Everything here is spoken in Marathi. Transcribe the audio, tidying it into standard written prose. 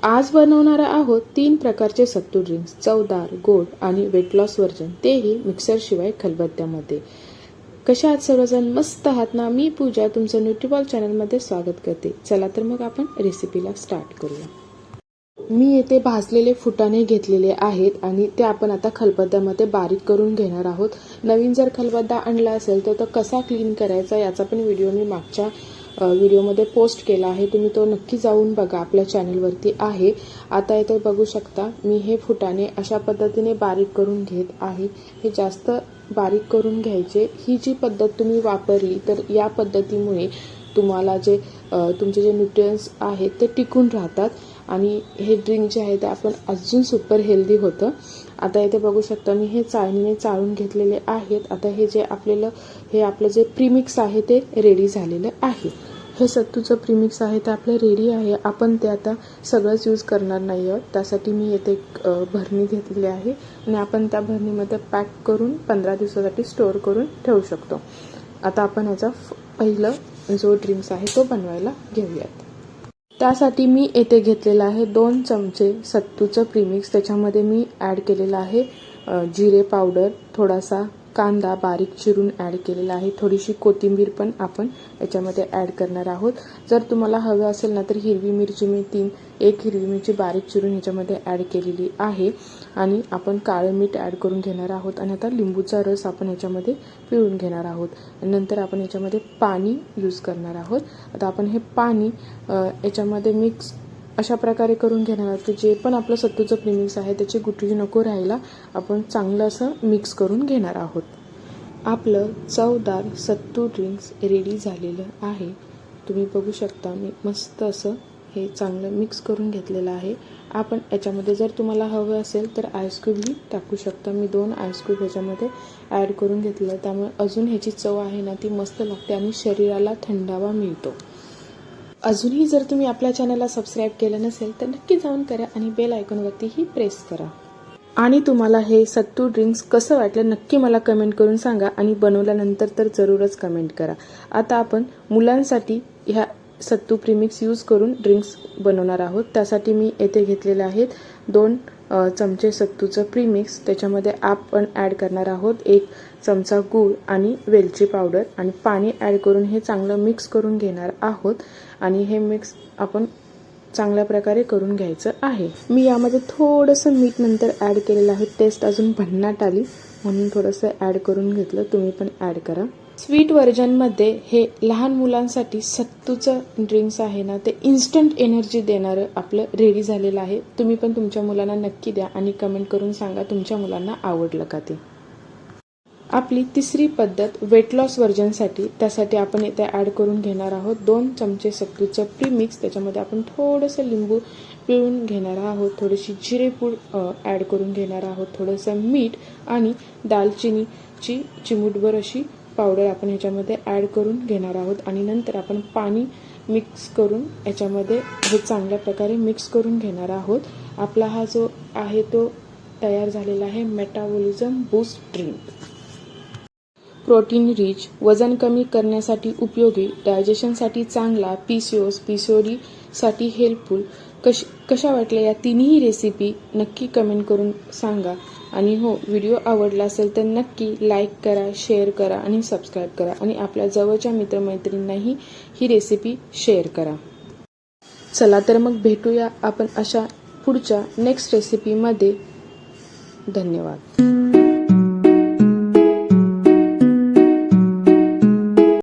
आज बनवणार आहोत 3 प्रकारचे सत्तू ड्रिंक्स, चवदार, गोड आणि वेट लॉस वर्जन, तेही मिक्सरशिवाय खलबत्त्यामध्ये. कशा आहात सर्वजण? मस्त आहात ना? मी पूजा तुमचं न्यूट्रीबॉल चॅनलमध्ये स्वागत करते. चला तर मग आपण रेसिपीला स्टार्ट करूया. मी येथे भाजलेले फुटाणे घेतलेले आहेत आणि ते आपण आता खलबत्त्यामध्ये बारीक करून घेणार आहोत. नवीन जर खलबत्ता आणला असेल तर तो कसा क्लीन करायचा याचा पण व्हिडिओ मी मागच्या व्हिडिओमध्ये पोस्ट केला आहे. तुम्ही तो नक्की जाऊन बघा, आपल्या चॅनलवरती आहे. आता इथे बघू शकता मी हे फुटाणे अशा पद्धतीने बारीक करून घेत आहे. हे जास्त बारीक करून घ्यायचे. ही जी पद्धत तुम्ही वापरली तर या पद्धतीमुळे तुम्हाला जे तुमचे जे न्यूट्रिएंट्स आहेत ते टिकून राहतात आणि हे ड्रिंक जे आहे ते आपण अजून सुपर हेल्दी होतं. आता इथे बघू शकता मी हे चाळणीने चाळून घेतलेले आहेत. आता हे आपलं जे प्रीमिक्स आहे ते रेडी झालेलं आहे. हे सत्तूचं प्रीमिक्स आहे ते आपलं रेडी आहे. आपण ते आता सगळंच यूज करणार नाही आहोत. त्यासाठी मी येथे भरणी घेतलेली आहे आणि आपण त्या भरणीमध्ये पॅक करून 15 दिवसासाठी स्टोअर करून ठेवू शकतो. आता आपण याचा पहिलं जो ड्रिंक्स आहे तो बनवायला घेऊयात. त्यासाठी मी येथे घेतलेला आहे 2 चमचे सत्तूचं प्रीमिक्स. त्याच्यामध्ये मी ॲड केलेलं आहे जिरे पावडर, थोडासा कांदा बारीक चिरून ॲड केलेला आहे, थोडीशी कोथिंबीर पण आपण याच्यामध्ये ॲड करणार आहोत. जर तुम्हाला हवं असेल ना तर हिरवी मिरची मी 1 हिरवी मिरची बारीक चिरून ह्याच्यामध्ये ॲड केलेली आहे आणि आपण काळं मीठ ॲड करून घेणार आहोत. आणि आता लिंबूचा रस आपण याच्यामध्ये पिळून घेणार आहोत. नंतर आपण याच्यामध्ये पाणी यूज करणार आहोत. आता आपण हे पाणी याच्यामध्ये मिक्स अशा प्रकारे करून घेणार आहोत की जे पण आपलं सत्तूचं प्रीमिक्स आहे त्याची गुठळी नको राहायला. आपण चांगलं असं मिक्स करून घेणार आहोत. आपलं चवदार सत्तू ड्रिंक्स रेडी झालेलं आहे. तुम्ही बघू शकता मी मस्त असं हे चांगलं मिक्स करून घेतलेलं आहे. आपण याच्यामध्ये जर तुम्हाला हवं असेल तर आईस्क्यूबही टाकू शकता. मी 2 आईस्क्यूब ह्याच्यामध्ये ॲड करून घेतलं, त्यामुळे अजून ह्याची चव आहे ना ती मस्त लागते आणि शरीराला थंडावा मिळतो. अजूनही जर तुम्ही आपल्या चॅनलला सबस्क्राईब केलं नसेल तर नक्की जाऊन करा आणि बेल आयकॉनवरतीही प्रेस करा. आणि तुम्हाला हे सत्तू ड्रिंक्स कसं वाटलं नक्की मला कमेंट करून सांगा आणि बनवल्यानंतर तर जरूरच कमेंट करा. आता आपण मुलांसाठी ह्या सत्तू प्रीमिक्स यूज करून ड्रिंक्स बनवणार आहोत. त्यासाठी मी येथे घेतलेले आहेत 2 चमचे सत्तूचं प्रीमिक्स. त्याच्यामध्ये आपण ॲड करणार आहोत 1 चमचा गूळ आणि वेलची पावडर आणि पाणी ॲड करून हे चांगलं मिक्स करून घेणार आहोत. आणि हे मिक्स आपण चांगल्या प्रकारे करून घ्यायचं आहे. मी यामध्ये थोडंसं मीठ नंतर ॲड केलेलं आहे. टेस्ट अजून भन्नाट आली म्हणून थोडंसं ॲड करून घेतलं. तुम्ही पण ॲड करा. स्वीट व्हर्जनमध्ये हे लहान मुलांसाठी सत्तूचं ड्रिंक्स आहे ना ते इन्स्टंट एनर्जी देणारं आपलं रेडी झालेलं आहे. तुम्ही पण तुमच्या मुलांना नक्की द्या आणि कमेंट करून सांगा तुमच्या मुलांना आवडलं का ते. आपली तिसरी पद्धत वेट लॉस व्हर्जनसाठी. त्यासाठी आपण इथे ॲड करून घेणार आहोत 2 चमचे सत्तूचं प्रीमिक्स. त्याच्यामध्ये आपण थोडंसं लिंबू पिळून घेणार आहोत, थोडीशी जिरेपूड ॲड करून घेणार आहोत, थोडंसं मीठ आणि दालचिनीची चिमूटभर अशी पावडर आपण ह्याच्यामध्ये ॲड करून घेणार आहोत. आणि नंतर आपण पाणी मिक्स करून याच्यामध्ये हे चांगल्या प्रकारे मिक्स करून घेणार आहोत. आपला हा जो आहे तो तयार झालेला आहे metabolism boost drink. Protein rich, वजन कमी करण्यासाठी उपयोगी, डायजेशनसाठी चांगला, पीसीओडीसाठी हेल्पफुल. कशा वाटल्या या तिन्ही रेसिपी नक्की कमेंट करून सांगा. आणि हो, व्हिडिओ आवडला असेल तर नक्की लाईक करा, शेअर करा आणि सबस्क्राईब करा आणि आपल्या जवळच्या मित्रमैत्रिणींनाही ही रेसिपी शेअर करा. चला तर मग भेटूया आपण अशा पुढच्या नेक्स्ट रेसिपीमध्ये. धन्यवाद.